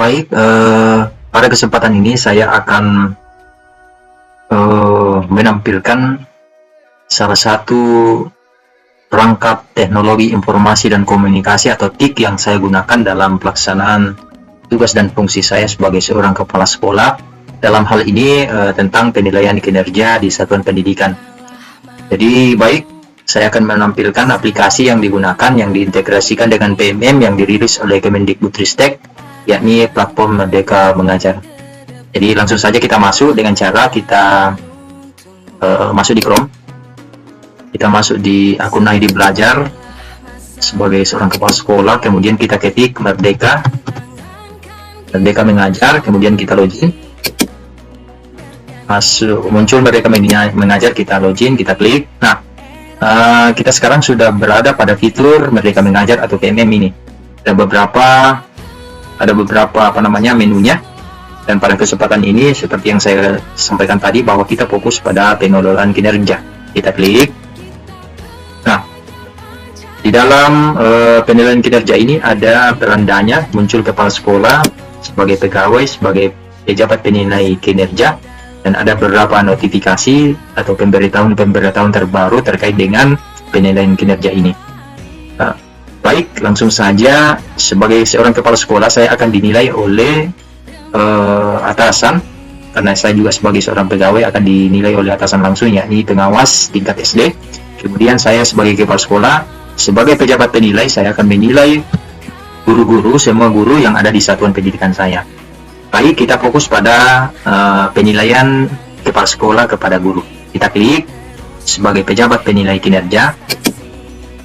Baik, pada kesempatan ini saya akan menampilkan salah satu perangkat teknologi informasi dan komunikasi atau TIK yang saya gunakan dalam pelaksanaan tugas dan fungsi saya sebagai seorang kepala sekolah. Dalam hal ini tentang penilaian kinerja di satuan pendidikan. Jadi baik, saya akan menampilkan aplikasi yang digunakan yang diintegrasikan dengan PMM yang dirilis oleh Kemendikbudristek, yakni platform Merdeka Mengajar. Jadi langsung saja kita masuk dengan cara kita masuk di Chrome. Kita masuk di akun ID belajar sebagai seorang kepala sekolah, kemudian kita ketik Merdeka Mengajar, kemudian kita login. Masuk, muncul Merdeka Mengajar, kita login, kita klik. Nah, kita sekarang sudah berada pada fitur Merdeka Mengajar atau PMM ini. Ada beberapa menunya. Dan pada kesempatan ini seperti yang saya sampaikan tadi, bahwa kita fokus pada pengelolaan kinerja. Kita klik. Nah, di dalam penilaian kinerja ini ada berandanya muncul kepala sekolah sebagai pegawai, sebagai pejabat penilai kinerja, dan ada beberapa notifikasi atau pemberitahuan terbaru terkait dengan penilaian kinerja ini. Baik, langsung saja sebagai seorang kepala sekolah saya akan dinilai oleh atasan, karena saya juga sebagai seorang pegawai akan dinilai oleh atasan langsung, yakni pengawas tingkat SD. Kemudian saya sebagai kepala sekolah, sebagai pejabat penilai, saya akan menilai guru-guru, semua guru yang ada di satuan pendidikan saya. Baik, kita fokus pada penilaian kepala sekolah kepada guru. Kita klik sebagai pejabat penilai kinerja.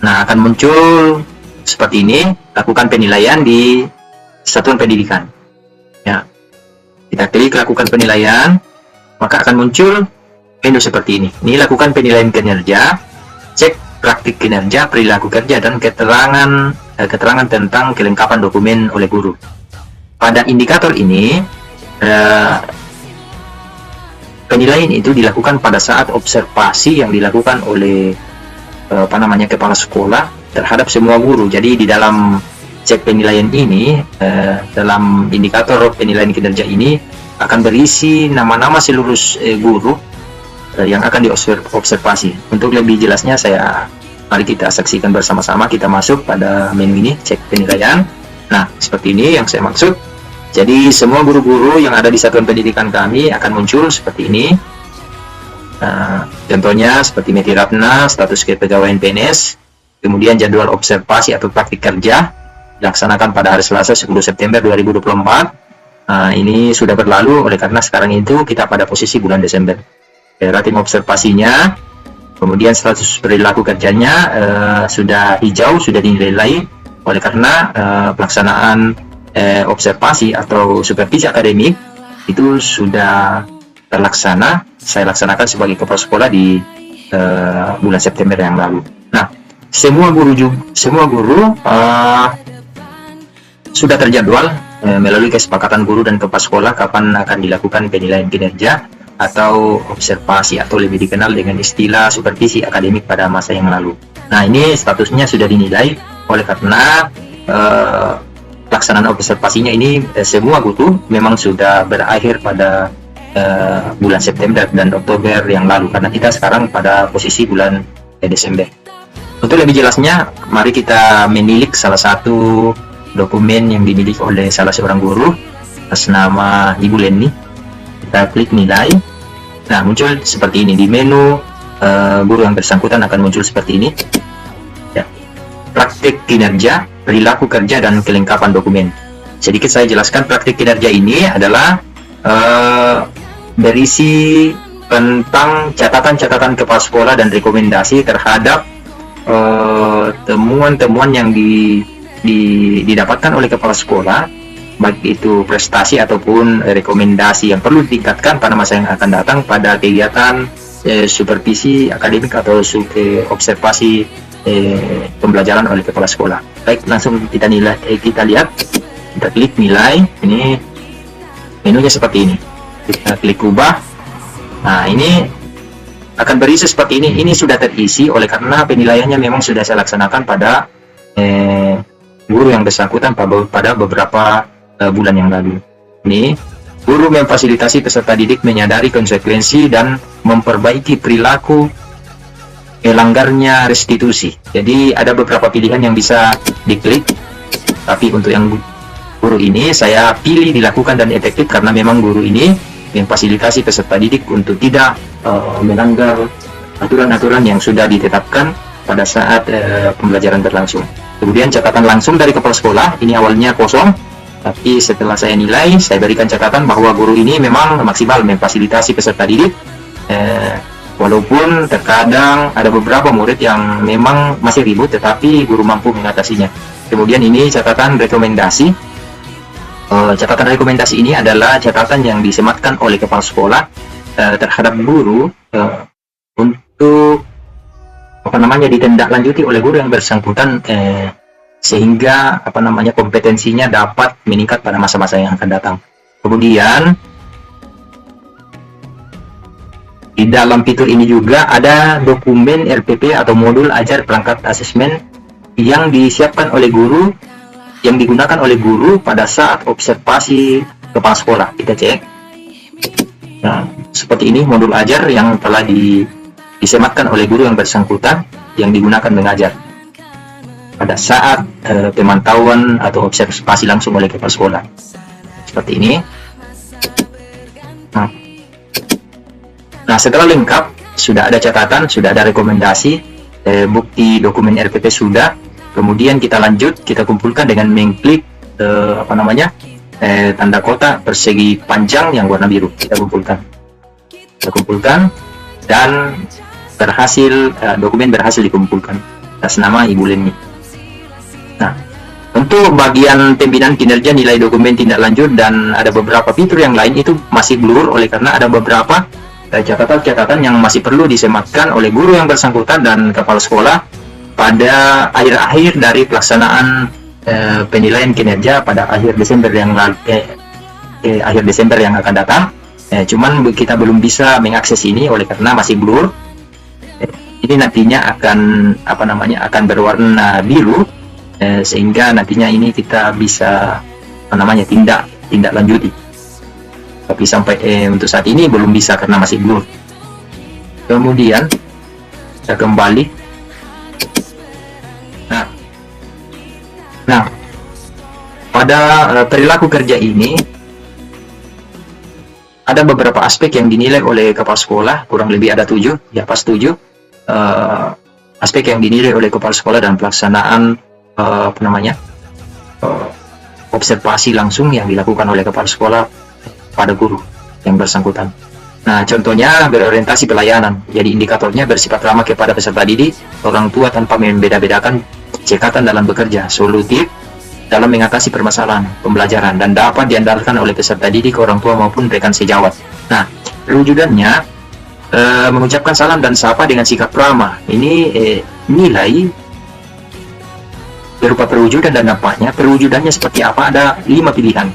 Nah, akan muncul seperti ini, lakukan penilaian di satuan pendidikan. Ya, kita klik lakukan penilaian, maka akan muncul menu seperti ini. Ini lakukan penilaian kinerja, cek praktik kinerja, perilaku kerja, dan keterangan tentang kelengkapan dokumen oleh guru. Pada indikator ini, penilaian itu dilakukan pada saat observasi yang dilakukan oleh kepala sekolah terhadap semua guru. Jadi di dalam cek penilaian ini, dalam indikator penilaian kinerja ini akan berisi nama-nama seluruh guru yang akan diobservasi. Untuk lebih jelasnya, mari kita saksikan bersama-sama. Kita masuk pada menu ini, cek penilaian. Nah, seperti ini yang saya maksud. Jadi semua guru-guru yang ada di satuan pendidikan kami akan muncul seperti ini. Contohnya seperti Meti Ratna, status kepegawaian PNS, kemudian jadwal observasi atau praktik kerja dilaksanakan pada hari Selasa 10 September 2024. Ini sudah berlalu, oleh karena sekarang itu kita pada posisi bulan Desember. Rating observasinya, kemudian status perilaku kerjanya sudah hijau, sudah dinilai, oleh karena pelaksanaan observasi atau supervisi akademik itu sudah terlaksana. Saya laksanakan sebagai kepala sekolah di bulan September yang lalu. Nah, semua guru sudah terjadwal melalui kesepakatan guru dan kepala sekolah kapan akan dilakukan penilaian kinerja atau observasi, atau lebih dikenal dengan istilah supervisi akademik pada masa yang lalu. Nah, ini statusnya sudah dinilai, oleh karena pelaksanaan observasinya ini semua guru memang sudah berakhir pada bulan September dan Oktober yang lalu, karena kita sekarang pada posisi bulan Desember. Untuk lebih jelasnya, mari kita menilik salah satu dokumen yang dimiliki oleh salah seorang guru atas nama Ibu Leni. Kita klik nilai. Nah, muncul seperti ini di menu. Guru yang bersangkutan akan muncul seperti ini. Ya. Praktik kinerja, perilaku kerja, dan kelengkapan dokumen. Sedikit saya jelaskan, praktik kinerja ini adalah berisi tentang catatan-catatan kepala sekolah dan rekomendasi terhadap temuan-temuan yang didapatkan oleh kepala sekolah, baik itu prestasi ataupun rekomendasi yang perlu ditingkatkan pada masa yang akan datang pada kegiatan supervisi akademik atau observasi pembelajaran oleh kepala sekolah. Baik, langsung kita lihat, kita klik nilai. Ini menunya seperti ini. Kita klik ubah. Nah, ini akan berisi seperti ini. Ini sudah terisi, oleh karena penilaiannya memang sudah saya laksanakan pada guru yang bersangkutan pada beberapa bulan yang lalu. Ini guru memfasilitasi peserta didik menyadari konsekuensi dan memperbaiki perilaku melanggarnya restitusi. Jadi ada beberapa pilihan yang bisa diklik, tapi untuk yang guru ini saya pilih dilakukan dan efektif karena memang guru ini memfasilitasi peserta didik untuk tidak melanggar aturan-aturan yang sudah ditetapkan pada saat pembelajaran berlangsung. Kemudian catatan langsung dari kepala sekolah, ini awalnya kosong, tapi setelah saya nilai, saya berikan catatan bahwa guru ini memang maksimal memfasilitasi peserta didik, walaupun terkadang ada beberapa murid yang memang masih ribut, tetapi guru mampu mengatasinya. Kemudian ini catatan rekomendasi. Catatan rekomendasi ini adalah catatan yang disematkan oleh kepala sekolah terhadap guru untuk ditindaklanjuti oleh guru yang bersangkutan sehingga kompetensinya dapat meningkat pada masa-masa yang akan datang. Kemudian di dalam fitur ini juga ada dokumen RPP atau modul ajar perangkat asesmen yang disiapkan oleh guru, yang digunakan oleh guru pada saat observasi kepala sekolah. Kita cek. Nah, seperti ini modul ajar yang telah disematkan oleh guru yang bersangkutan yang digunakan mengajar pada saat pemantauan atau observasi langsung oleh kepala sekolah. Seperti ini. Nah, setelah lengkap, sudah ada catatan, sudah ada rekomendasi, bukti dokumen RPP sudah. Kemudian kita lanjut, kita kumpulkan dengan mengklik tanda kotak persegi panjang yang warna biru. Kita kumpulkan dan berhasil, dokumen berhasil dikumpulkan atas nama Ibu Leni. Nah, untuk bagian pembinaan kinerja, nilai dokumen tindak lanjut dan ada beberapa fitur yang lain itu masih blur oleh karena ada beberapa catatan-catatan yang masih perlu disematkan oleh guru yang bersangkutan dan kepala sekolah pada akhir-akhir dari pelaksanaan penilaian kinerja pada akhir Desember yang akan datang. Cuman kita belum bisa mengakses ini oleh karena masih blur. Ini nantinya akan berwarna biru, sehingga nantinya ini kita bisa tindak lanjuti. Tapi sampai untuk saat ini belum bisa karena masih blur. Kemudian kita kembali. Nah, pada perilaku kerja ini ada beberapa aspek yang dinilai oleh kepala sekolah, kurang lebih ada 7, ya pas 7 aspek yang dinilai oleh kepala sekolah dan pelaksanaan observasi langsung yang dilakukan oleh kepala sekolah pada guru yang bersangkutan. Nah, contohnya berorientasi pelayanan, jadi indikatornya bersifat ramah kepada peserta didik, orang tua tanpa membeda-bedakan, cekatan dalam bekerja, solutif dalam mengatasi permasalahan pembelajaran, dan dapat diandalkan oleh peserta didik, orang tua maupun rekan sejawat. Nah, perwujudannya mengucapkan salam dan sapa dengan sikap ramah. Ini nilai berupa perwujudan dan dampaknya. Perwujudannya seperti apa? Ada 5 pilihan.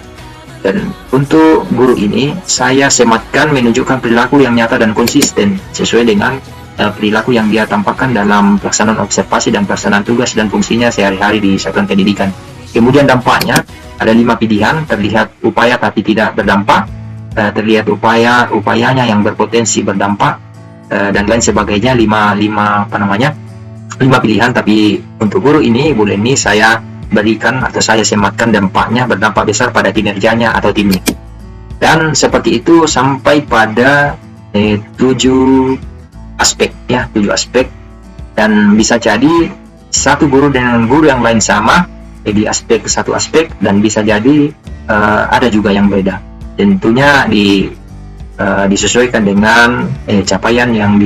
Dan untuk guru ini saya sematkan menunjukkan perilaku yang nyata dan konsisten sesuai dengan perilaku yang dia tampakkan dalam pelaksanaan observasi dan pelaksanaan tugas dan fungsinya sehari-hari di satuan pendidikan. Kemudian dampaknya ada 5 pilihan, terlihat upaya tapi tidak berdampak, terlihat upayanya yang berpotensi berdampak, dan lain sebagainya. 5 pilihan, tapi untuk guru ini, Bu Leni, saya berikan atau saya sematkan dampaknya berdampak besar pada kinerjanya atau timnya. Dan seperti itu sampai pada 7 aspek, ya, 7 aspek. Dan bisa jadi satu guru dengan guru yang lain sama di satu aspek, dan bisa jadi ada juga yang beda. Tentunya disesuaikan dengan capaian yang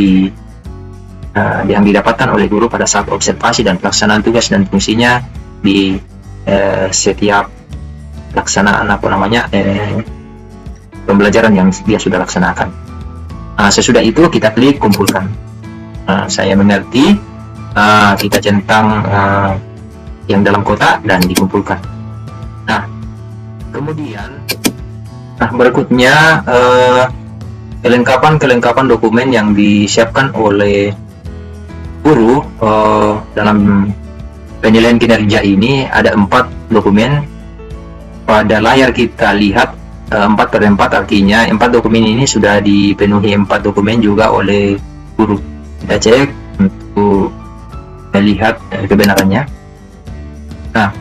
didapatkan oleh guru pada saat observasi dan pelaksanaan tugas dan fungsinya di setiap pelaksanaan pembelajaran yang dia sudah laksanakan. Sesudah itu kita klik kumpulkan. Saya mengerti, kita centang yang dalam kotak dan dikumpulkan. Nah, kemudian berikutnya kelengkapan dokumen yang disiapkan oleh guru dalam penilaian kinerja ini ada 4 dokumen. pada layar kita lihat 4/4, artinya 4 dokumen ini sudah dipenuhi 4 dokumen juga oleh guru. Kita cek untuk melihat kebenarannya. Nah,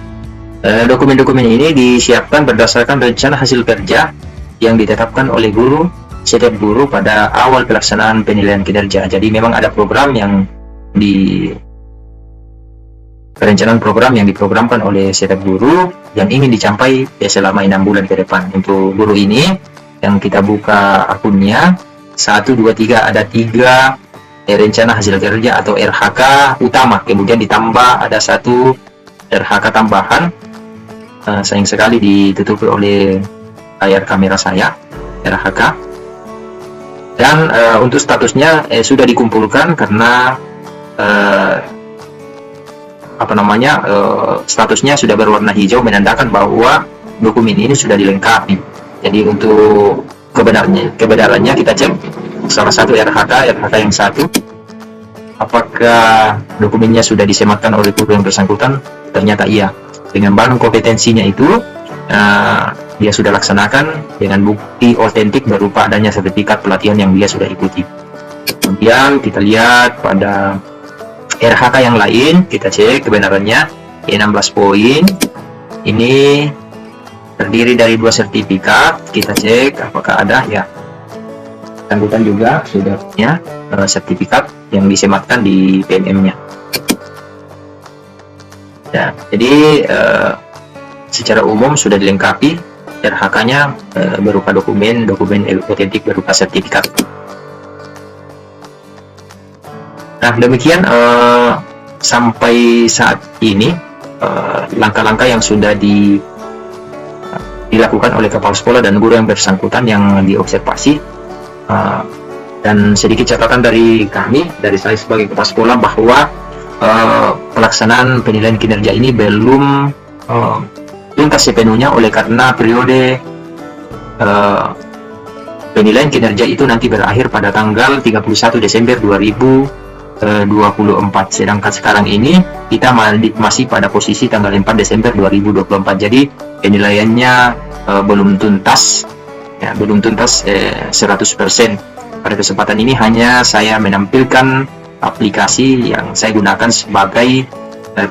dokumen-dokumen ini disiapkan berdasarkan rencana hasil kerja yang ditetapkan oleh guru, setiap guru pada awal pelaksanaan penilaian kinerja. Jadi memang ada program yang perencanaan program yang diprogramkan oleh setiap guru yang ingin dicapai selama 6 bulan ke depan. Untuk guru ini yang kita buka akunnya 1, 2, 3, ada 3 rencana hasil kerja atau RHK utama, kemudian ditambah ada 1 RHK tambahan. Sayang sekali ditutupi oleh layar kamera saya, RHK. Dan untuk statusnya sudah dikumpulkan karena statusnya sudah berwarna hijau, menandakan bahwa dokumen ini sudah dilengkapi. Jadi untuk kebenarannya kita cek salah satu RHK yang satu, apakah dokumennya sudah disematkan oleh guru yang bersangkutan. Ternyata iya, dengan barang kompetensinya itu dia sudah laksanakan dengan bukti otentik berupa adanya sertifikat pelatihan yang dia sudah ikuti. Kemudian kita lihat pada RHK yang lain, kita cek kebenarannya. 16 poin ini terdiri dari 2 sertifikat. Kita cek apakah ada, ya, bersangkutan juga sudah punya sertifikat yang disematkan di PMM-nya. Ya, jadi secara umum sudah dilengkapi RHK-nya berupa dokumen otentik berupa sertifikat. Nah, demikian sampai saat ini langkah-langkah yang sudah dilakukan oleh kepala sekolah dan guru yang bersangkutan yang diobservasi, dan sedikit catatan dari saya sebagai kepala sekolah bahwa pelaksanaan penilaian kinerja ini belum tuntas sepenuhnya, oleh karena periode penilaian kinerja itu nanti berakhir pada tanggal 31 Desember 2024. Sedangkan sekarang ini kita masih pada posisi tanggal 4 Desember 2024. Jadi penilaiannya belum tuntas 100%. Pada kesempatan ini hanya saya menampilkan aplikasi yang saya gunakan sebagai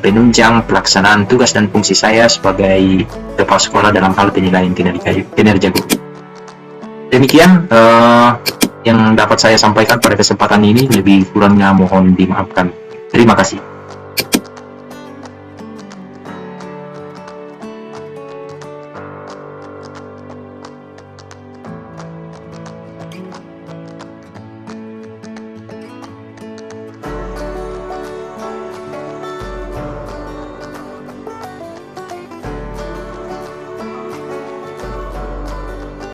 penunjang pelaksanaan tugas dan fungsi saya sebagai kepala sekolah dalam hal penilaian kinerja guru. Demikian yang dapat saya sampaikan pada kesempatan ini, lebih kurangnya mohon dimaafkan. Terima kasih.